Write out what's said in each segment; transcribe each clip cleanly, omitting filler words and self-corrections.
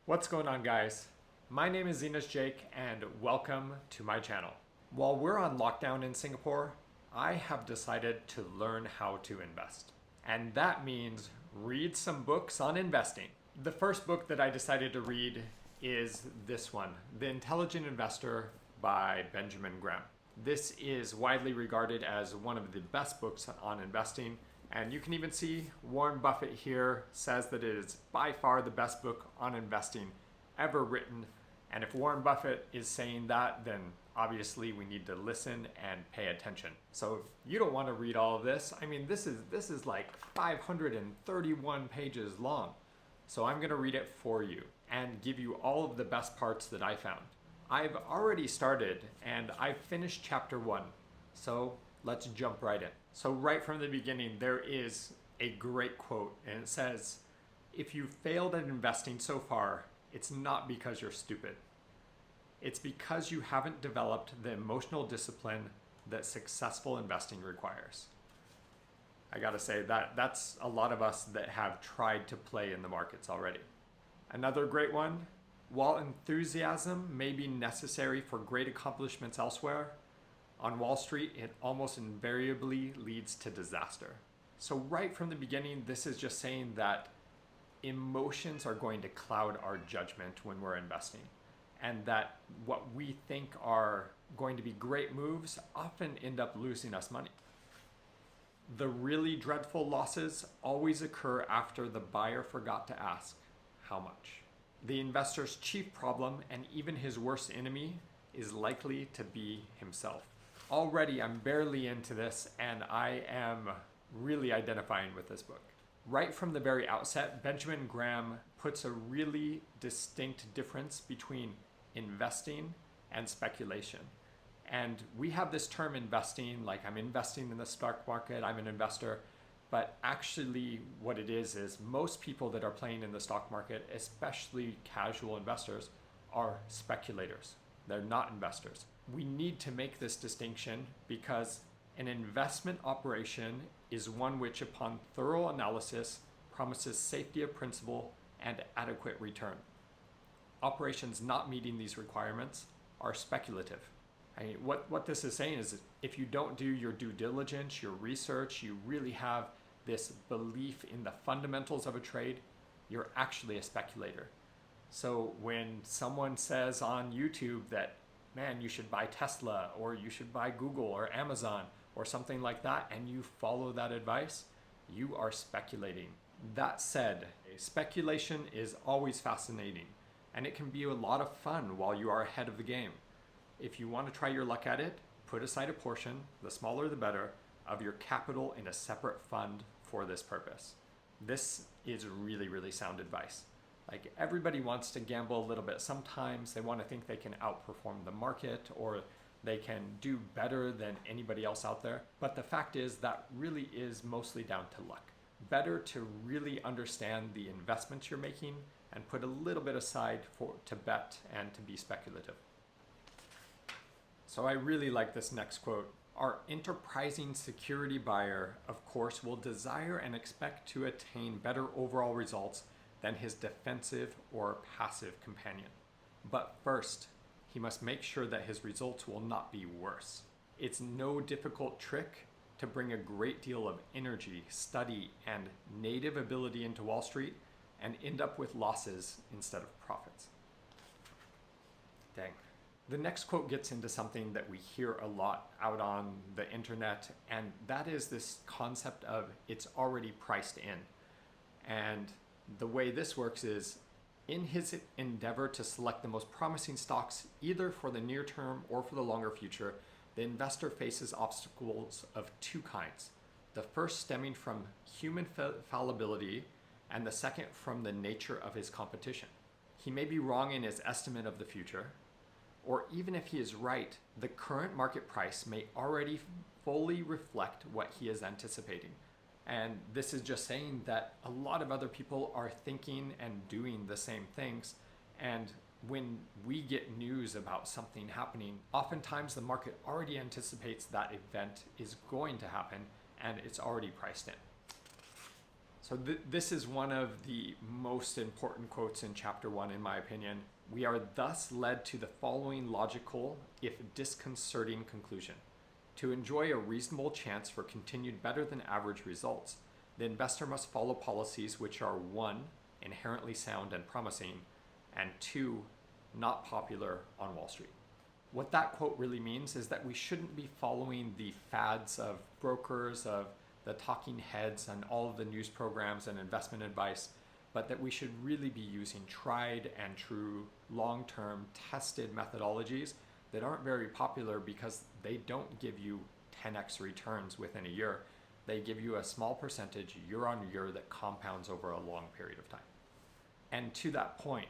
What's going on, guys? My name is Zenas Jake and welcome to my channel. While we're on lockdown in Singapore, I have decided to learn how to invest. And that means read some books on investing. The first book that I decided to read is this one, The Intelligent Investor by Benjamin Graham. This is widely regarded as one of the best books on investing. And you can even see Warren Buffett here says that it is by far the best book on investing ever written. And if Warren Buffett is saying that, then obviously we need to listen and pay attention. So if you don't want to read all of this, I mean, this is like 531 pages long. So I'm going to read it for you and give you all of the best parts that I found. I've already started and I've finished chapter 1. So let's jump right in. So right from the beginning, there is a great quote, and it says, "If you've failed at investing so far, it's not because you're stupid. It's because you haven't developed the emotional discipline that successful investing requires." I gotta say that's a lot of us that have tried to play in the markets already. Another great one, while enthusiasm may be necessary for great accomplishments elsewhere, on Wall Street, it almost invariably leads to disaster. So right from the beginning, this is just saying that emotions are going to cloud our judgment when we're investing, and that what we think are going to be great moves often end up losing us money. The really dreadful losses always occur after the buyer forgot to ask how much. The investor's chief problem, and even his worst enemy, is likely to be himself. Already, I'm barely into this, and I am really identifying with this book. Right from the very outset, Benjamin Graham puts a really distinct difference between investing and speculation. And we have this term investing, like I'm investing in the stock market, I'm an investor. But actually what it is most people that are playing in the stock market, especially casual investors, are speculators. They're not investors. We need to make this distinction because an investment operation is one which, upon thorough analysis, promises safety of principal and adequate return. Operations not meeting these requirements are speculative. I mean, what this is saying is that if you don't do your due diligence, your research, you really have this belief in the fundamentals of a trade, you're actually a speculator. So when someone says on YouTube that, man, you should buy Tesla or you should buy Google or Amazon or something like that, and you follow that advice, you are speculating. That said, speculation is always fascinating, and it can be a lot of fun while you are ahead of the game. If you want to try your luck at it, put aside a portion, the smaller the better, of your capital in a separate fund for this purpose. This is really, really sound advice. Like, everybody wants to gamble a little bit. Sometimes they want to think they can outperform the market or they can do better than anybody else out there. But the fact is that really is mostly down to luck. Better to really understand the investments you're making and put a little bit aside to bet and to be speculative. So I really like this next quote. "Our enterprising security buyer, of course, will desire and expect to attain better overall results than his defensive or passive companion. But first, he must make sure that his results will not be worse. It's no difficult trick to bring a great deal of energy, study, and native ability into Wall Street and end up with losses instead of profits." Dang. The next quote gets into something that we hear a lot out on the internet, and that is this concept of it's already priced in. And the way this works is, in his endeavor to select the most promising stocks, either for the near term or for the longer future, the investor faces obstacles of two kinds. The first stemming from human fallibility, and the second from the nature of his competition. He may be wrong in his estimate of the future, or even if he is right, the current market price may already fully reflect what he is anticipating. And this is just saying that a lot of other people are thinking and doing the same things. And when we get news about something happening, oftentimes the market already anticipates that event is going to happen and it's already priced in. So this is one of the most important quotes in chapter 1, in my opinion. We are thus led to the following logical, if disconcerting, conclusion. To enjoy a reasonable chance for continued better than average results, the investor must follow policies which are 1, inherently sound and promising, and 2, not popular on Wall Street. What that quote really means is that we shouldn't be following the fads of brokers, of the talking heads and all of the news programs and investment advice, but that we should really be using tried and true, long-term, tested methodologies that aren't very popular because they don't give you 10x returns within a year. They give you a small percentage year on year that compounds over a long period of time. And to that point,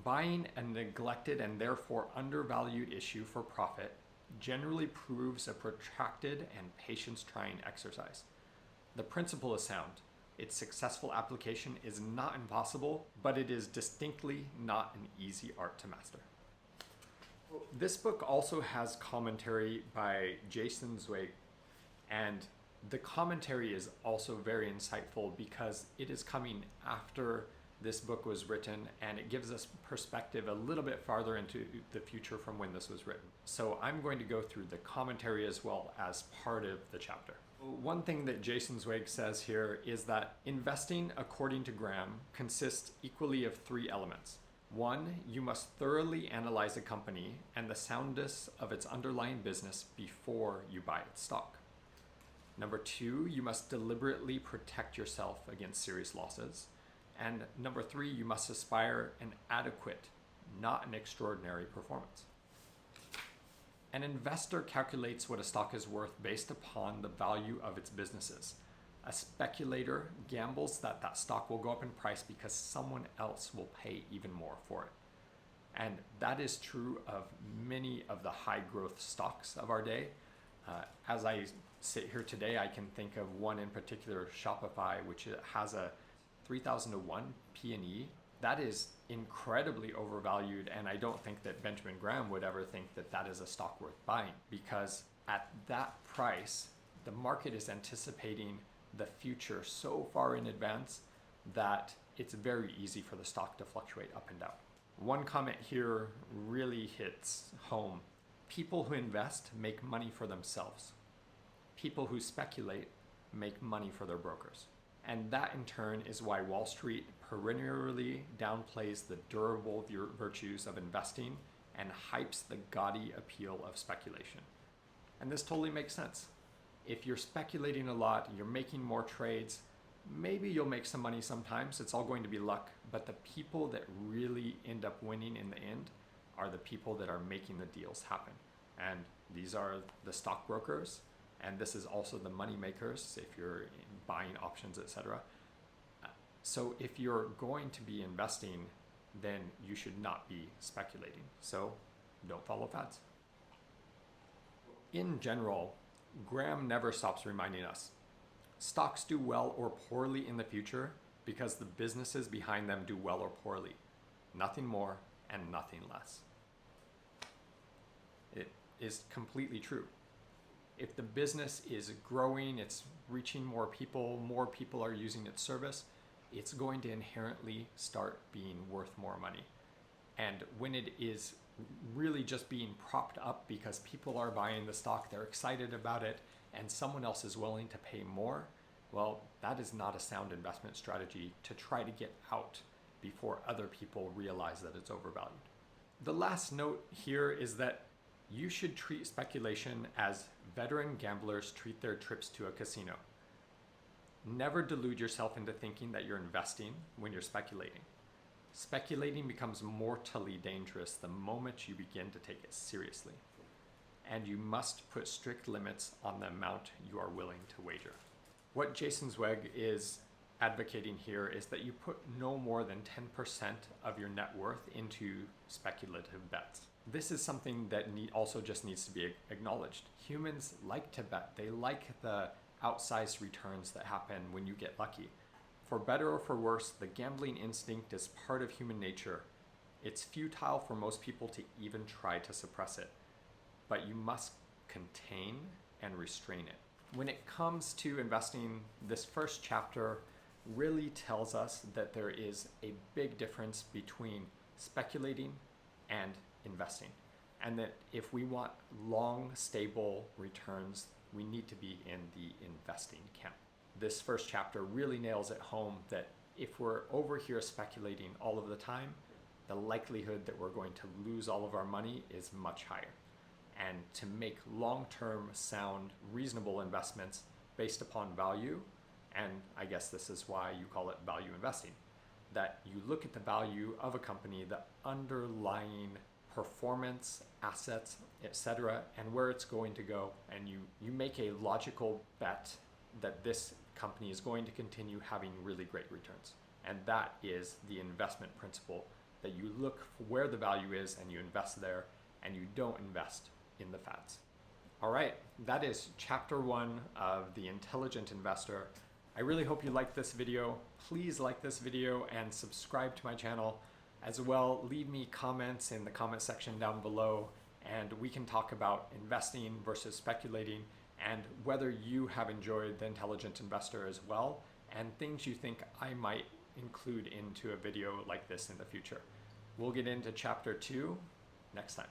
buying a neglected and therefore undervalued issue for profit generally proves a protracted and patience-trying exercise. The principle is sound. Its successful application is not impossible, but it is distinctly not an easy art to master. This book also has commentary by Jason Zweig, and the commentary is also very insightful because it is coming after this book was written, and it gives us perspective a little bit farther into the future from when this was written. So I'm going to go through the commentary as well as part of the chapter. One thing that Jason Zweig says here is that investing, according to Graham, consists equally of 3 elements. 1, you must thoroughly analyze a company and the soundness of its underlying business before you buy its stock. Number 2, you must deliberately protect yourself against serious losses. And number 3, you must aspire an adequate, not an extraordinary performance. An investor calculates what a stock is worth based upon the value of its businesses. A speculator gambles that that stock will go up in price because someone else will pay even more for it. And that is true of many of the high growth stocks of our day. As I sit here today, I can think of one in particular, Shopify, which has a 3,000 to 1 P/E. That is incredibly overvalued, and I don't think that Benjamin Graham would ever think that that is a stock worth buying, because at that price, the market is anticipating the future so far in advance that it's very easy for the stock to fluctuate up and down. One comment here really hits home. People who invest make money for themselves. People who speculate make money for their brokers. And that in turn is why Wall Street perennially downplays the durable virtues of investing and hypes the gaudy appeal of speculation. And this totally makes sense. If you're speculating a lot, you're making more trades, maybe you'll make some money sometimes. It's all going to be luck. But the people that really end up winning in the end are the people that are making the deals happen. And these are the stockbrokers. And this is also the money makers if you're buying options, etc. So if you're going to be investing, then you should not be speculating. So don't follow fads. In general, Graham never stops reminding us, stocks do well or poorly in the future because the businesses behind them do well or poorly. Nothing more and nothing less. It is completely true. If the business is growing, it's reaching more people are using its service, it's going to inherently start being worth more money. And when it is really just being propped up because people are buying the stock, they're excited about it, and someone else is willing to pay more, well, that is not a sound investment strategy to try to get out before other people realize that it's overvalued. The last note here is that you should treat speculation as veteran gamblers treat their trips to a casino. Never delude yourself into thinking that you're investing when you're speculating. Speculating becomes mortally dangerous the moment you begin to take it seriously. And you must put strict limits on the amount you are willing to wager. What Jason Zweig is advocating here is that you put no more than 10% of your net worth into speculative bets. This is something that also just needs to be acknowledged. Humans like to bet. They like the outsized returns that happen when you get lucky. For better or for worse, the gambling instinct is part of human nature. It's futile for most people to even try to suppress it, but you must contain and restrain it. When it comes to investing, this first chapter really tells us that there is a big difference between speculating and investing, and that if we want long, stable returns, we need to be in the investing camp. This first chapter really nails it home that if we're over here speculating all of the time, the likelihood that we're going to lose all of our money is much higher. And to make long-term, sound, reasonable investments based upon value, and I guess this is why you call it value investing, that you look at the value of a company, the underlying performance, assets, etc., and where it's going to go, and you make a logical bet that this company is going to continue having really great returns. And that is the investment principle, that you look for where the value is and you invest there, and you don't invest in the fads. All right, that is chapter 1 of The Intelligent Investor. I really hope you liked this video. Please like this video and subscribe to my channel. As well, leave me comments in the comment section down below, and we can talk about investing versus speculating, and whether you have enjoyed The Intelligent Investor as well, and things you think I might include into a video like this in the future. We'll get into chapter 2 next time.